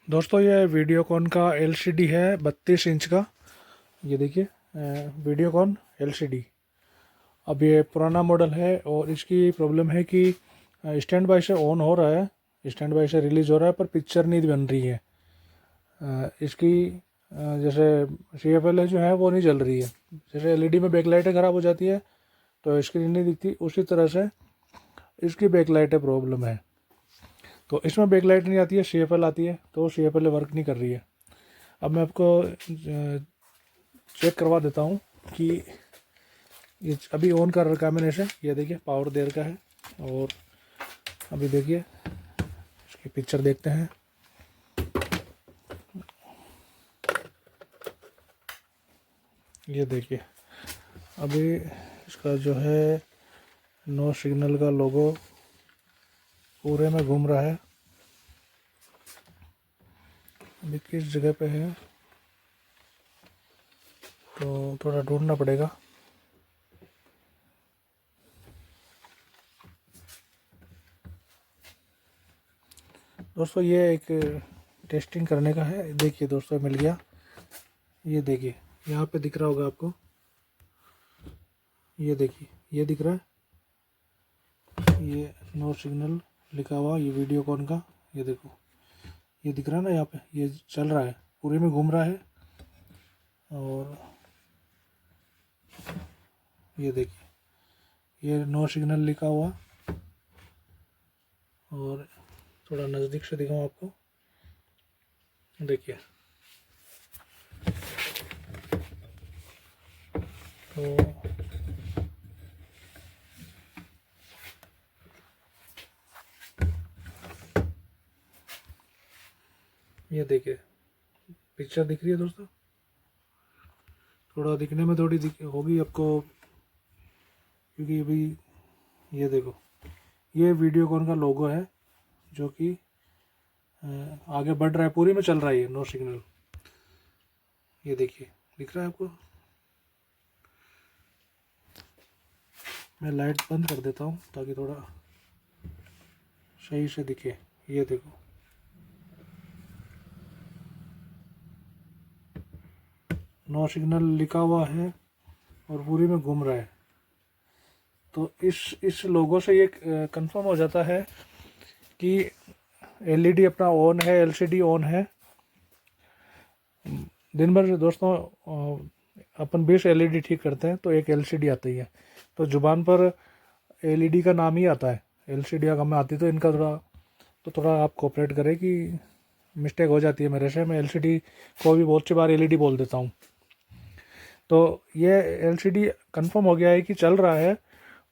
दोस्तों ये वीडियोकॉन का एलसीडी है 32 इंच का। ये देखिए वीडियोकॉन एलसीडी। अब ये पुराना मॉडल है और इसकी प्रॉब्लम है कि स्टैंड बाय से ऑन हो रहा है, स्टैंड बाय से रिलीज़ हो रहा है, पर पिक्चर नहीं बन रही है। इसकी जैसे CFL जो है वो नहीं जल रही है। जैसे एलईडी में बैकलाइटें ख़राब हो जाती है तो स्क्रीन नहीं दिखती, उसी तरह से इसकी बैकलाइटें प्रॉब्लम है। तो इसमें बैकलाइट नहीं आती है, CFL आती है, तो CFL वर्क नहीं कर रही है। अब मैं आपको चेक करवा देता हूँ कि ये अभी ऑन कर रखा है मैंने इसे। ये देखिए पावर दे रखा है और अभी देखिए इसकी पिक्चर देखते हैं। ये देखिए अभी इसका जो है नो सिग्नल का लोगो पूरे में घूम रहा है। अभी किस जगह पे है तो थोड़ा ढूंढना पड़ेगा। दोस्तों ये एक टेस्टिंग करने का है। देखिए दोस्तों मिल गया। ये देखिए यहाँ पे दिख रहा होगा आपको, ये देखिए ये दिख रहा है, ये नो सिग्नल लिखा हुआ, ये वीडियोकॉन का। ये देखो ये दिख रहा है ना, यहाँ पे ये चल रहा है, पूरे में घूम रहा है। और ये देखिए ये नो सिग्नल लिखा हुआ। और थोड़ा नज़दीक से दिखाऊँ आपको, देखिए तो ये देखिए पिक्चर दिख रही है दोस्तों। थोड़ा दिखने में थोड़ी होगी आपको, क्योंकि अभी ये देखो ये वीडियोकॉन का लोगो है जो कि आगे बढ़ रहा है, पूरी में चल रहा है ये नो सिग्नल। ये देखिए दिख रहा है आपको। मैं लाइट बंद कर देता हूँ ताकि थोड़ा सही से दिखे। ये देखो नो सिग्नल लिखा हुआ है और पूरी में घूम रहा है। तो इस लोगो से ये कंफर्म हो जाता है कि एलईडी अपना ऑन है, एलसीडी ऑन है। दिन भर दोस्तों अपन 20 एलईडी ठीक करते हैं तो एक एलसीडी आती है। तो जुबान पर एलईडी का नाम ही आता है, एलसीडी का कम आती है। तो इनका थोड़ा आप कोऑपरेट करें कि मिस्टेक हो जाती है मेरे से। मैं एलसीडी को भी बहुत सी बार एलईडी बोल देता हूँ। तो ये एलसीडी कंफर्म हो गया है कि चल रहा है,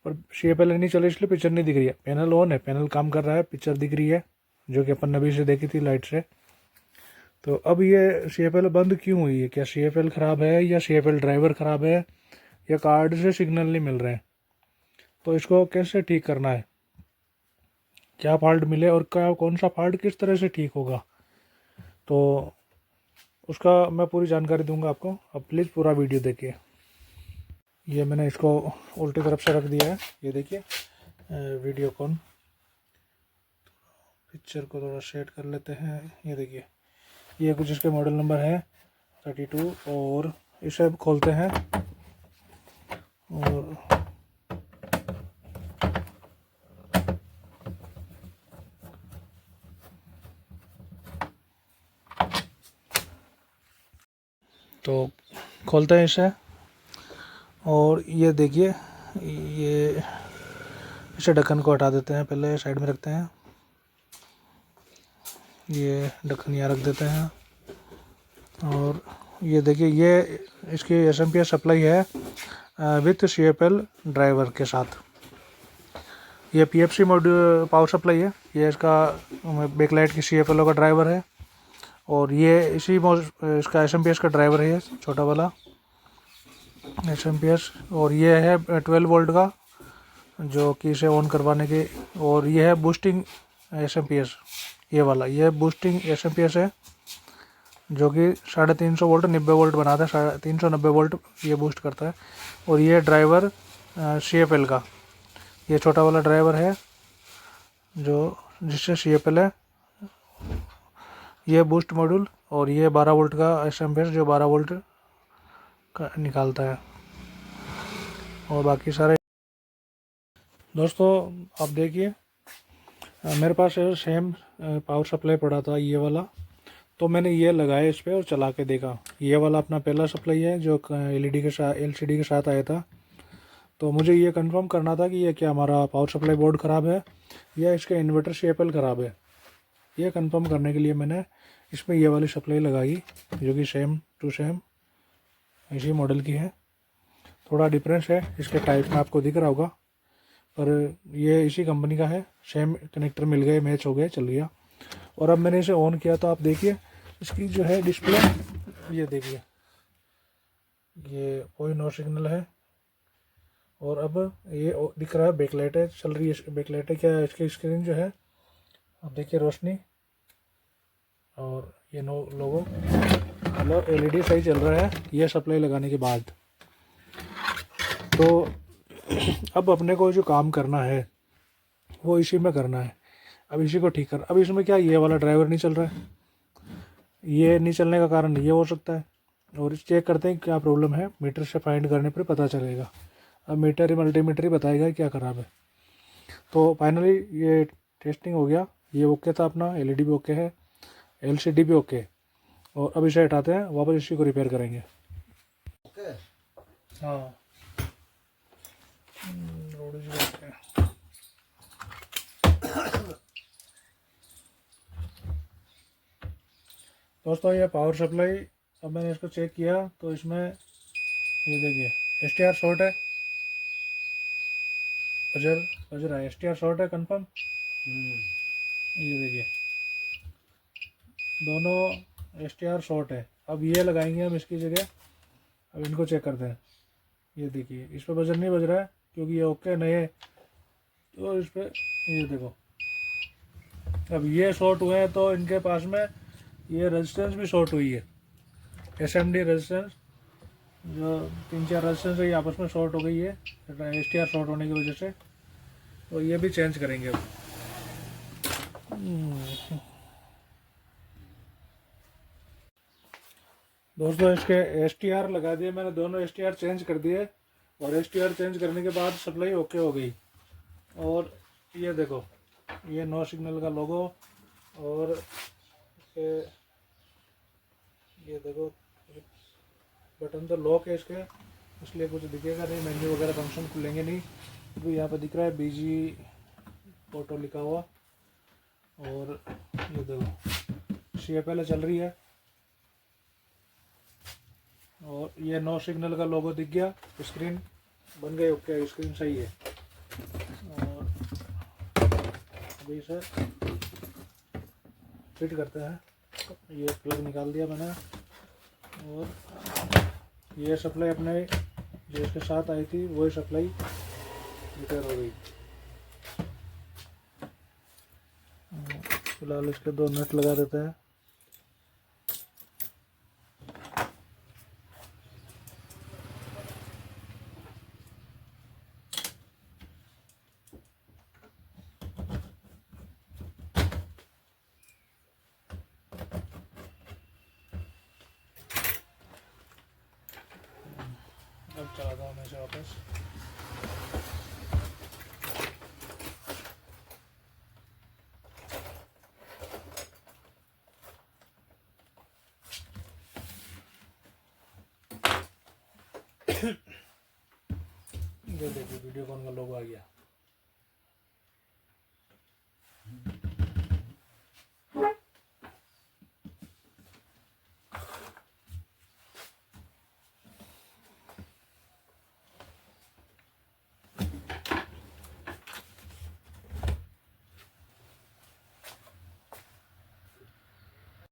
और CFL नहीं चले इसलिए पिक्चर नहीं दिख रही है। पैनल ऑन है, पैनल काम कर रहा है, पिक्चर दिख रही है जो कि अपन ने अभी से देखी थी लाइट से। तो अब ये CFL बंद क्यों हुई है? क्या CFL ख़राब है या CFL ड्राइवर ख़राब है या कार्ड से सिग्नल नहीं मिल रहे हैं? तो इसको कैसे ठीक करना है, क्या फॉल्ट मिले और क्या कौन सा फॉल्ट किस तरह से ठीक होगा, तो उसका मैं पूरी जानकारी दूंगा आपको। अब प्लीज़ पूरा वीडियो देखिए। ये मैंने इसको उल्टी तरफ से रख दिया है। ये देखिए वीडियोकॉन। पिक्चर को थोड़ा सेट कर लेते हैं। ये देखिए ये कुछ इसके मॉडल नंबर है 32। और इसे अब खोलते हैं और तो खोलते हैं इसे। और ये देखिए ये इसे ढक्कन को हटा देते हैं, पहले साइड में रखते हैं। ये ढक्कन यहाँ रख देते हैं। और ये देखिए ये इसकी SMPS सप्लाई है विथ CFL ड्राइवर के साथ। ये PFC मॉड्यूल पावर सप्लाई है। ये इसका बैकलाइट की CFL का ड्राइवर है। और ये इसका SMPS का ड्राइवर है, ये छोटा वाला SMPS। और ये है 12 वोल्ट का जो कि इसे ऑन करवाने के। और ये है बूस्टिंग SMPS, ये वाला ये बूस्टिंग SMPS है जो कि 350 वोल्ट 90 वोल्ट बनाता है। 390 वोल्ट ये बूस्ट करता है। और ये ड्राइवर CFL का ये छोटा वाला ड्राइवर है जो जिससे CFL है ये बूस्ट मॉड्यूल और ये 12 वोल्ट का एसएमपीएस जो 12 वोल्ट का निकालता है। और बाकी सारे दोस्तों आप देखिए, मेरे पास सेम पावर सप्लाई पड़ा था ये वाला, तो मैंने ये लगाया इस पर और चला के देखा। ये वाला अपना पहला सप्लाई है जो एलईडी के साथ एलसीडी के साथ आया था। तो मुझे ये कंफर्म करना था कि ये क्या हमारा पावर सप्लाई बोर्ड ख़राब है या इसके इन्वर्टर CFL ख़राब है। ये कंफर्म करने के लिए मैंने इसमें ये वाली सप्लाई लगाई जो कि सेम टू सेम इसी मॉडल की है। थोड़ा डिफरेंस है इसके टाइप में, आपको दिख रहा होगा, पर ये इसी कंपनी का है। सेम कनेक्टर मिल गए, मैच हो गए, चल गया। और अब मैंने इसे ऑन किया तो आप देखिए इसकी जो है डिस्प्ले, ये देखिए ये कोई नो सिग्नल है। और अब ये दिख रहा है बैकलाइट है, चल रही है बैकलाइट है। क्या इसकी स्क्रीन जो है आप देखिए रोशनी, और ये नो लोगो, मतलब LED सही चल रहा है ये सप्लाई लगाने के बाद। तो अब अपने को जो काम करना है वो इसी में करना है। अब इसी को ठीक कर, अब इसमें क्या ये वाला ड्राइवर नहीं चल रहा है, ये नहीं चलने का कारण ये हो सकता है। और चेक करते हैं क्या प्रॉब्लम है, मीटर से फाइंड करने पर पता चलेगा। अब मीटर ही मल्टीमीटर ही बताएगा क्या खराब है। तो फाइनली ये टेस्टिंग हो गया, ये ओके था अपना, LED भी ओके है, LCD भी ओके। और अब इसे हटाते हैं, वापस इसी को रिपेयर करेंगे। ओके हाँ दोस्तों ये पावर सप्लाई, अब मैंने इसको चेक किया तो इसमें ये देखिए STR शॉर्ट है, बजर बजर है, STR शॉर्ट है कंफर्म। ये देखिए दोनों STR शॉर्ट है। अब ये लगाएंगे हम इसकी जगह। अब इनको चेक करते हैं। ये देखिए इस पर बजर नहीं बज रहा है क्योंकि ये ओके नहीं है, तो इस पर ये देखो अब ये शॉर्ट हुए हैं तो इनके पास में ये रेजिस्टेंस भी शॉर्ट हुई है। SMD रेजिस्टेंस जो 3-4 रेजिस्टेंस है ये आपस में शॉर्ट हो गई है STR शॉर्ट होने की वजह से। तो ये भी चेंज करेंगे अब। दोस्तों इसके STR लगा दिए मैंने, दोनों STR चेंज कर दिए। और STR चेंज करने के बाद सप्लाई ओके हो गई। और ये देखो ये नो सिग्नल का लोगो, और ये देखो बटन तो लॉक है इसके, इसलिए कुछ दिखेगा नहीं, मेन्यू वगैरह फंक्शन खुलेंगे नहीं। तो यहाँ पे दिख रहा है BG ऑटो लिखा हुआ। और ये देखो CFL चल रही है, और ये नो सिग्नल का लोगो दिख गया, स्क्रीन बन गई ओके, स्क्रीन सही है। और अभी इसे फिट करते हैं। ये प्लग निकाल दिया मैंने, और ये सप्लाई अपने जो इसके साथ आई थी वही सप्लाई रिपेयर हो गई। फिलहाल इसके 2 नट लगा देते हैं। अब चलाता हूँ मैं इसे वापस। ये देखिए वीडियोकॉन का लोगो आ गया।